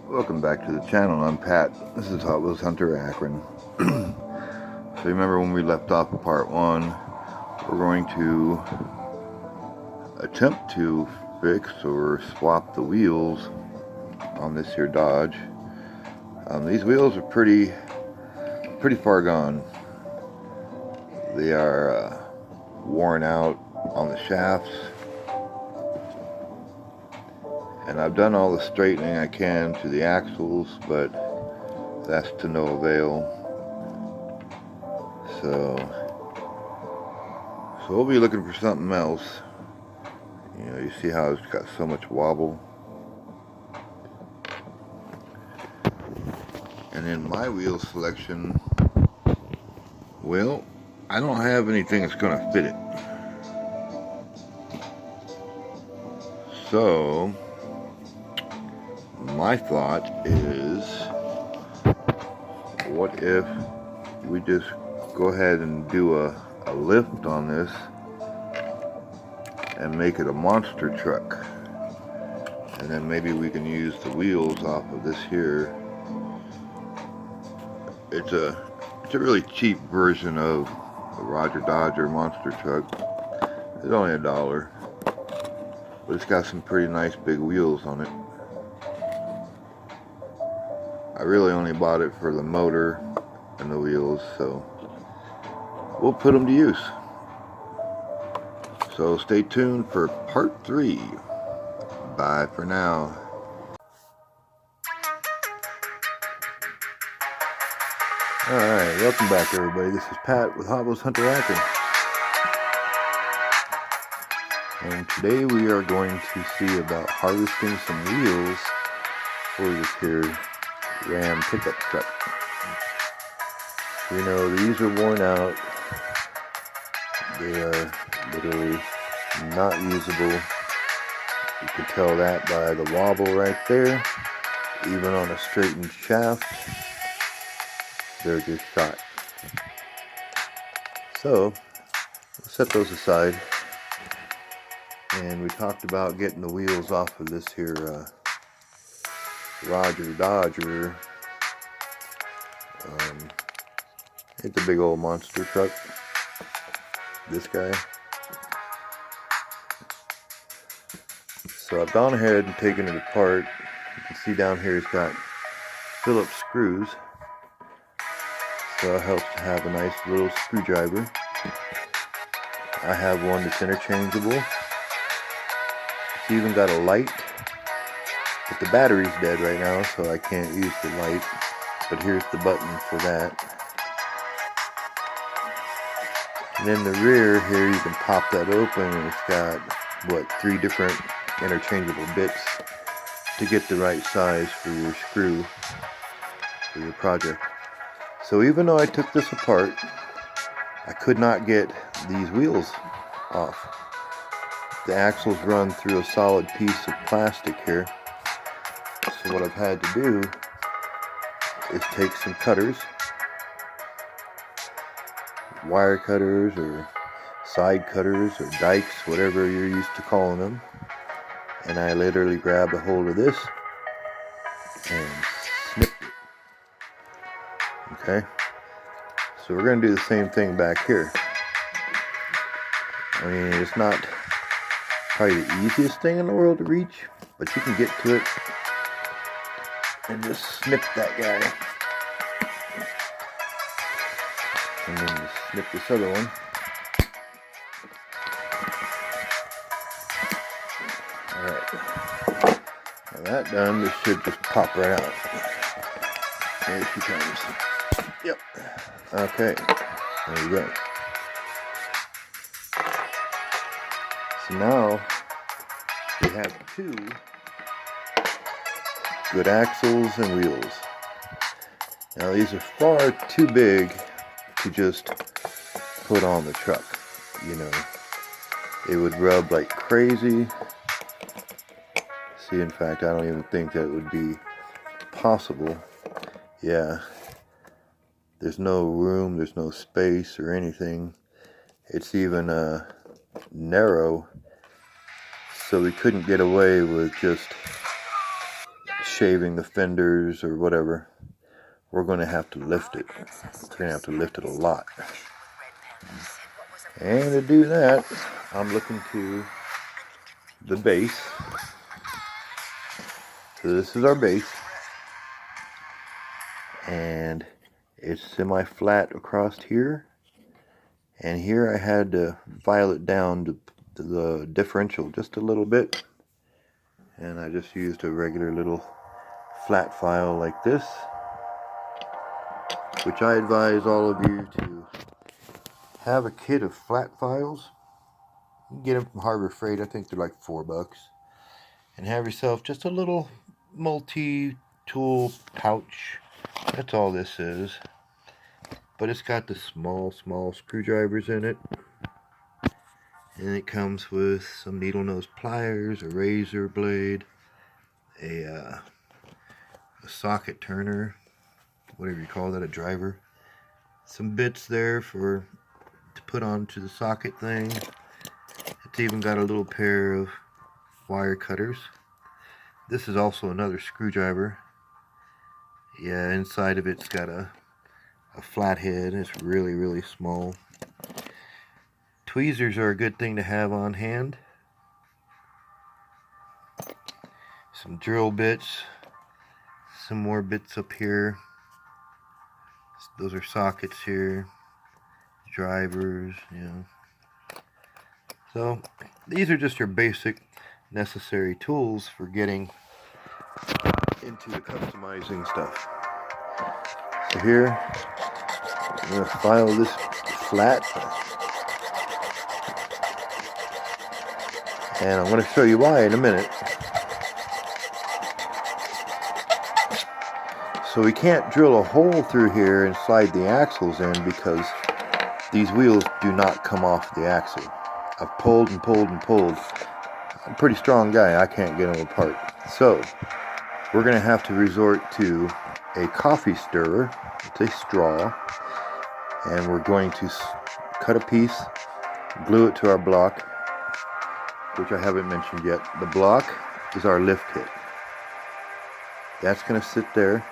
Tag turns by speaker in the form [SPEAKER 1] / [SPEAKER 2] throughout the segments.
[SPEAKER 1] Welcome back to the channel. I'm Pat. This is Hot Wheels Hunter Akron. So remember when we left off in part 1, we're going to attempt to fix or swap the wheels on this here Dodge. These wheels are pretty far gone. They are worn out on the shafts, and I've done all the straightening I can to the axles, but that's to no avail. So we'll be looking for something else. You know, you see how it's got so much wobble. And in my wheel selection, well, I don't have anything that's going to fit it. So my thought is, what if we just go ahead and do a lift on this and make it a monster truck, and then maybe we can use the wheels off of this here. It's a really cheap version of a Roger Dodger monster truck. It's only $1, but it's got some pretty nice big wheels on it. I really only bought it for the motor and the wheels, so we'll put them to use. So stay tuned for part 3. Bye for now. Alright, welcome back everybody. This is Pat with Hot Wheels Hunter Akron. And today we are going to see about harvesting some wheels for this here Ram pickup truck. You know, these are worn out. They are literally not usable. You can tell that by the wobble right there. Even on a straightened shaft, they're just shot. So, we'll set those aside. And we talked about getting the wheels off of this here Roger Dodger. It's a big old monster truck. This guy. So I've gone ahead and taken it apart. You can see down here it's got Phillips screws. So it helps to have a nice little screwdriver. I have one that's interchangeable. It's even got a light. But the battery's dead right now, so I can't use the light. But here's the button for that. And in the rear here, you can pop that open, and it's got, what, 3 different interchangeable bits to get the right size for your screw for your project. So even though I took this apart, I could not get these wheels off. The axles run through a solid piece of plastic here. So what I've had to do is take some cutters, wire cutters or side cutters or dikes, whatever you're used to calling them, and I literally grabbed a hold of this and snipped it. Okay, so we're going to do the same thing back here. I mean, it's not probably the easiest thing in the world to reach, but you can get to it and just snip that guy. And then just snip this other one. Alright. Now that done, this should just pop right out. Here she comes. Yep. Okay. There you go. So now we have 2 good axles and wheels. Now these are far too big to just put on the truck. You know, it would rub like crazy. See, in fact, I don't even think that would be possible. Yeah, there's no room, there's no space or anything. It's even narrow, so we couldn't get away with just shaving the fenders or whatever, we're going to have to lift it. We're going to have to lift it a lot. And to do that, I'm looking to the base. So this is our base. And it's semi-flat across here. And here I had to file it down to the differential just a little bit. And I just used a regular little flat file like this, which I advise all of you to have a kit of flat files. You can get them from Harbor Freight. I think they're like $4. And have yourself just a little multi-tool pouch. That's all this is. But it's got the small screwdrivers in it. And it comes with some needle nose pliers, a razor blade, a socket turner, whatever you call that, a driver. Some bits there to put onto the socket thing. It's even got a little pair of wire cutters. This is also another screwdriver. Yeah, inside of it's got a flathead. It's really small. Tweezers are a good thing to have on hand. Some drill bits. Some more bits up here. Those are sockets here. Drivers, So, these are just your basic necessary tools for getting into the customizing stuff. So here, I'm going to file this flat. And I'm going to show you why in a minute. So we can't drill a hole through here and slide the axles in because these wheels do not come off the axle. I've pulled and pulled and pulled. I'm a pretty strong guy. I can't get them apart. So we're going to have to resort to a coffee stirrer. It's a straw. And we're going to cut a piece, glue it to our block, which I haven't mentioned yet. The block is our lift kit. That's going to sit there,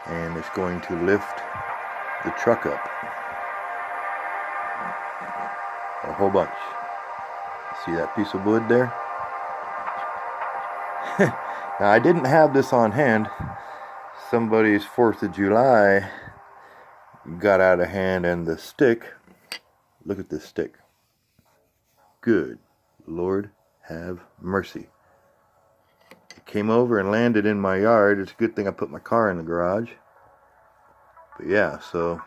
[SPEAKER 1] and it's going to lift the truck up a whole bunch. See that piece of wood there? Now I didn't have this on hand. Somebody's 4th of July got out of hand, and the stick, look at this stick. Good Lord have mercy. It came over and landed in my yard. It's a good thing I put my car in the garage. But yeah, so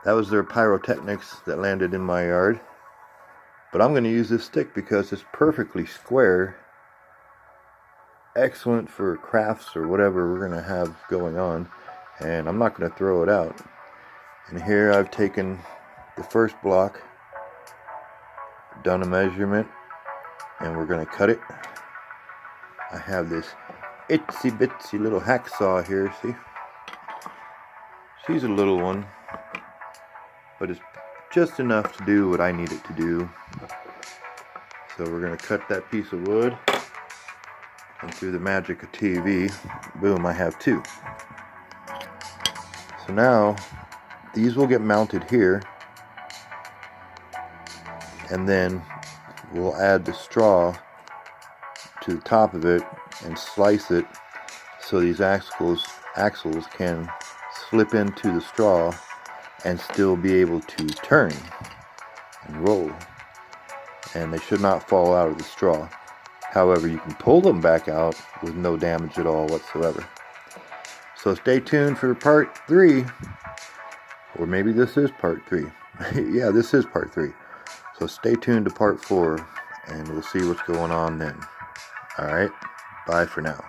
[SPEAKER 1] that was their pyrotechnics that landed in my yard. But I'm going to use this stick because it's perfectly square. Excellent for crafts or whatever we're going to have going on. And I'm not going to throw it out. And here I've taken the first block, done a measurement, and we're going to cut it. I have this itsy bitsy little hacksaw here, see? She's a little one, but it's just enough to do what I need it to do. So we're going to cut that piece of wood, and through the magic of TV, boom, I have 2. So now, these will get mounted here, and then we'll add the straw to the top of it and slice it so these axles can slip into the straw and still be able to turn and roll. And they should not fall out of the straw. However, you can pull them back out with no damage at all whatsoever. So stay tuned for part 3. Or maybe this is part 3. Yeah, this is part 3. So stay tuned to part 4, and we'll see what's going on then. Alright, bye for now.